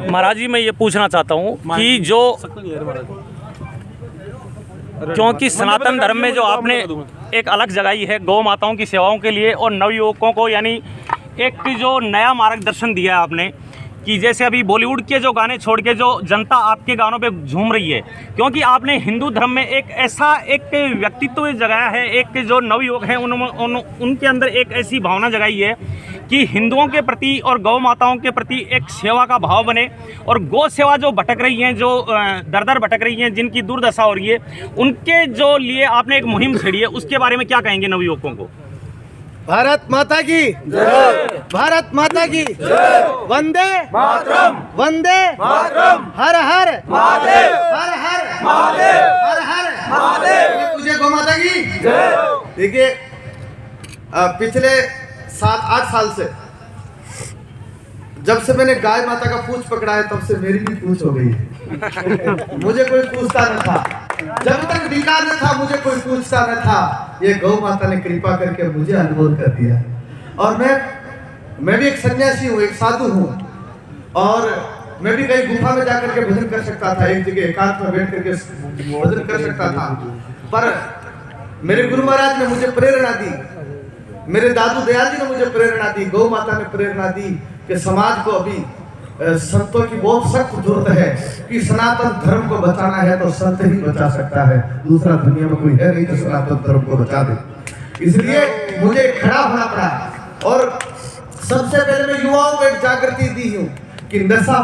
महाराज जी मैं ये पूछना चाहता हूँ कि जो क्योंकि सनातन धर्म में जो आपने एक अलग जगाई है गौ माताओं की सेवाओं के लिए और नवयुवकों को यानी एक जो नया मार्गदर्शन दिया है आपने कि जैसे अभी बॉलीवुड के जो गाने छोड़ के जो जनता आपके गानों पे झूम रही है, क्योंकि आपने हिंदू धर्म में एक ऐसा एक व्यक्तित्व जगाया है, एक जो नवयुवक हैं उनके अंदर एक ऐसी भावना जगाई है कि हिंदुओं के प्रति और गौ माताओं के प्रति एक सेवा का भाव बने और गौ सेवा जो भटक रही हैं, जो दर दर भटक रही हैं, जिनकी दुर्दशा हो रही है, उनके जो लिए आपने एक मुहिम छेड़ी है, उसके बारे में क्या कहेंगे नवयुवकों को? भारत माता की जय, भारत माता की जय, वंदे मातरम, वंदे मातरम, हर हर महादेव, हर हर महादेव, हर हर महादेव। पूज्य गौ माता की जय। देखिए पिछले 7-8 साल से जब से मैंने गाय माता का पूंछ पकड़ा है तब से मेरी भी पूंछ हो गई है। मुझे कोई पूछता न था, जब तक विकार न था मुझे कोई पूछता न था। ये गौ माता ने कृपा करके मुझे अनुभव कर दिया। और मैं भी एक सन्यासी हूँ, एक साधु हूँ, और मैं भी कहीं गुफा में जाकर के भजन कर सकता था, एक जगह एकांत में बैठ करके भजन कर सकता था, पर मेरे गुरु महाराज ने मुझे प्रेरणा दी, मेरे दादू दयाल जी ने मुझे प्रेरणा दी, गौ माता ने प्रेरणा दी कि समाज को अभी संतों की बहुत सख्त जरूरत है कि सनातन धर्म को बचाना है तो संत ही बचा सकता है, दूसरा दुनिया में कोई है नहीं तो सनातन धर्म को बचा दे। इसलिए मुझे खड़ा होना पड़ा और सबसे पहले मैं युवाओं को एक जागृति दी हूँ कि नशा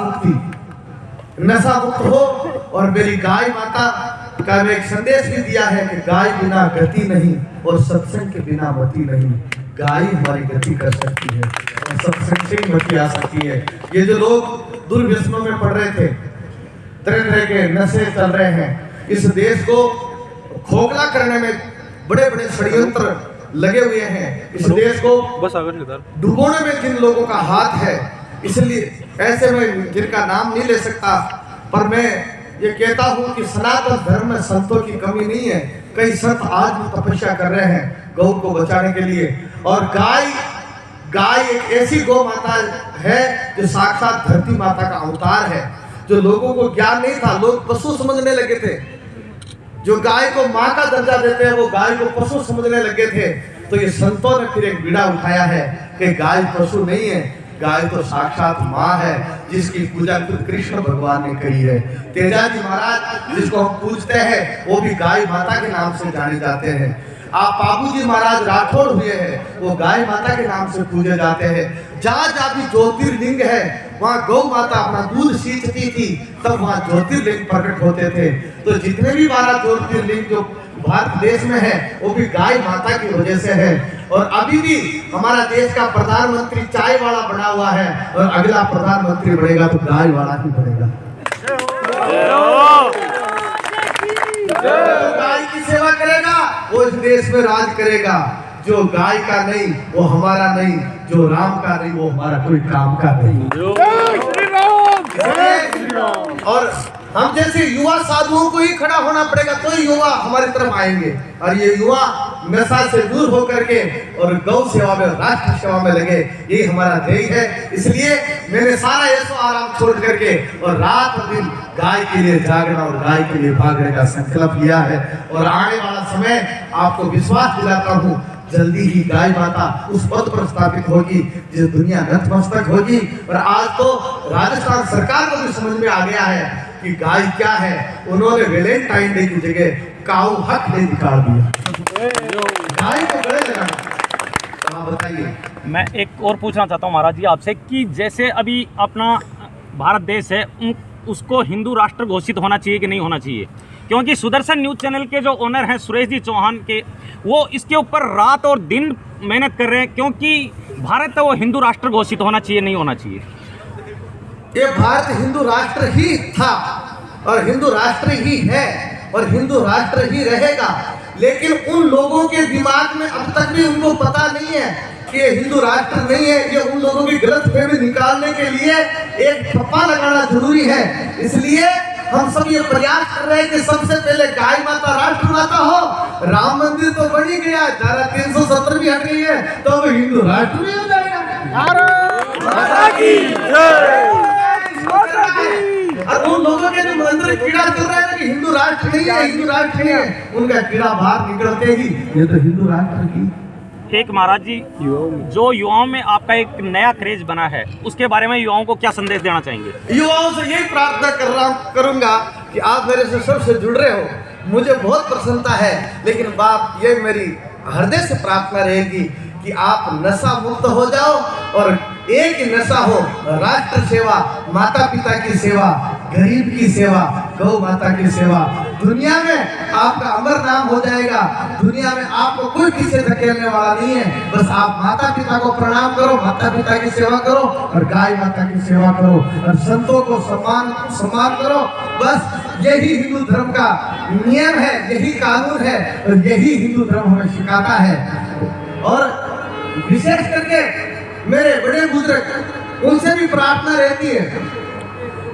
मुक्त हो। और मेरी गाय माता का मैं एक संदेश भी दिया है कि गाय बिना गति नहीं और सत्संग के बिना मति नहीं। गाय हमारी गति कर सकती है और सत्संग से ही मति आ सकती है। ये जो लोग दुर्व्यसनों में पड़ रहे थे, तरह तरह के नशे चल रहे हैं, इस देश को खोखला करने में बड़े बड़े षड्यंत्र लगे हुए हैं। इस देश को डुबोने में जिन लोगों का हाथ है, इसलिए ऐसे में जिनका नाम नहीं ले सकता, पर मैं ये कहता हूँ कि सनातन धर्म में संतों की कमी नहीं है। कई संत आज भी तपस्या कर रहे हैं गौ को बचाने के लिए। और गाय एक ऐसी गौ माता है जो साक्षात धरती माता का अवतार है। जो लोगों को ज्ञान नहीं था, लोग पशु समझने लगे थे, जो गाय को माँ का दर्जा देते हैं वो गाय को पशु समझने लगे थे। तो ये संतों ने फिर एक बीड़ा उठाया है कि गाय पशु नहीं है, गाय तो साक्षात माँ है जिसकी पूजा खुद कृष्ण भगवान ने करी है। तेजाजी महाराज जिसको हम पूजते हैं वो भी गाय माता के नाम से जाने जाते हैं। आप बाबूजी महाराज राठौड़ हुए हैं, वो गाय माता के नाम से पूजे जाते हैं। जहाँ जहाँ भी ज्योतिर्लिंग है वहाँ गौ माता अपना दूध सींचती थी, तब वहाँ ज्योतिर्लिंग प्रकट होते थे। तो जितने भी 12 ज्योतिर्लिंग जो भारत देश में है वो भी गाय माता की वजह से है। और अभी भी हमारा देश का प्रधानमंत्री चाय वाला बना हुआ है और अगला प्रधानमंत्री बनेगा तो गाय वाला ही बनेगा। गाय की सेवा करेगा वो इस देश में राज करेगा। जो गाय का नहीं वो हमारा नहीं, जो राम का नहीं वो हमारा कोई काम का नहीं। और हम जैसे युवा साधुओं को ही खड़ा होना पड़ेगा तो ही युवा हमारी तरफ आएंगे। और ये युवा नशा से दूर होकर के और गौ सेवा में, राष्ट्र सेवा में लगे, यही हमारा ध्येय है। इसलिए मैंने सारा ऐसो आराम छोड़ करके और रात और दिन गाय के लिए जागना और गाय के लिए भागने का संकल्प लिया है। और आने वाला समय आपको विश्वास दिलाता हूँ, जल्दी ही गाय माता उस पद पर स्थापित होगी जिस दुनिया नतमस्तक होगी। और आज तो राजस्थान सरकार को भी समझ में आ गया है कि गाय क्या है। उन्होंने वैलेंटाइन डे की जगह काऊ हक डे निकाल दिया। गाय को गले लगाना। आप बताइए। मैं एक और पूछना चाहता हूँ महाराज जी आपसे कि जैसे अभी अपना भारत देश है उसको हिंदू राष्ट्र घोषित होना चाहिए कि नहीं होना चाहिए? क्योंकि सुदर्शन न्यूज़ चैनल के जो ओनर हैं सुरेश जी चौहान के, वो इसके ऊपर रात और दिन मेहनत कर रहे हैं, क्योंकि भारत है वो हिंदू राष्ट्र घोषित होना चाहिए नहीं होना चाहिए? ये भारत हिंदू राष्ट्र ही था और हिंदू राष्ट्र ही है और हिंदू राष्ट्र ही रहेगा। लेकिन उन लोगों के दिमाग में अब तक भी उनको पता नहीं है कि ये हिंदू राष्ट्र नहीं है। ये उन लोगों की गलतफहमी निकालने के लिए एक ठप्पा लगाना जरूरी है। इसलिए हम सब ये प्रयास कर रहे हैं कि सबसे पहले गाय माता राष्ट्र माता हो। राम मंदिर तो बन ही गया, धारा 370 भी हट गई है, तो अब हिंदू राष्ट्र भी हो जाएगा। भारत माता की जय। अंदर कीड़ा चल रहा है कि हिंदू राष्ट्र नहीं है, हिंदू राष्ट्र नहीं है। उनका कीड़ा बाहर निकलते ही ये तो हिंदू राष्ट्र की। एक महाराज जी, जो युवाओं में आपका एक नया क्रेज बना है, उसके बारे में युवाओं को क्या संदेश देना चाहेंगे? युवाओं से यही प्रार्थना करूंगा कि आप मेरे से सबसे जुड़ रहे हो, मुझे बहुत प्रसन्नता है, लेकिन बात ये मेरी हृदय से प्रार्थना रहेगी कि आप नशा मुक्त हो जाओ और एक ही नशा हो, राष्ट्र सेवा, माता पिता की सेवा, गरीब की सेवा, गौ माता की सेवा। दुनिया में आपका अमर नाम हो जाएगा, दुनिया में आपको कोई पीछे धकेलने वाला नहीं है। बस आप माता पिता को प्रणाम करो, माता पिता की सेवा करो और गाय माता की सेवा करो और संतों को सम्मान करो। बस यही हिंदू धर्म का नियम है, यही कानून है और यही हिंदू धर्म हमें सिखाता है। और विशेष करके मेरे बड़े बुजुर्ग, उनसे भी प्रार्थना रहती है,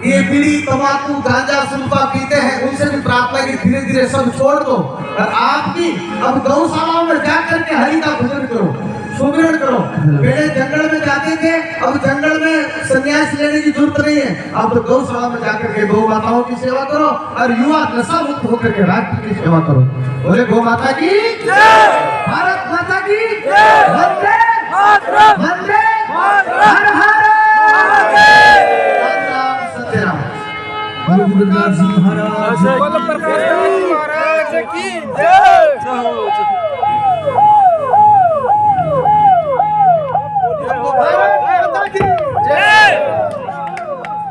ये बीड़ी तंबाकू गांजा सुल्फा पीते हैं, उनसे भी प्रार्थना की धीरे धीरे सब छोड़ दो और आप भी अब गौशालाओं में जाकर के हरि का भजन करो, सुमिरन करो। पहले जंगल में जाते थे, अब जंगल में संन्यास लेने की जरूरत नहीं है, अब तो गौशाला में जाकर के गौ माताओं की सेवा करो और युवा नशा मुक्त होकर के राष्ट्र की सेवा करो। बोले गौ माता की जय, भारत माता की जय, वंदे मातरम, वंदे मातरम, हर हर सत्यनाम। गुरु रविदास जी महाराज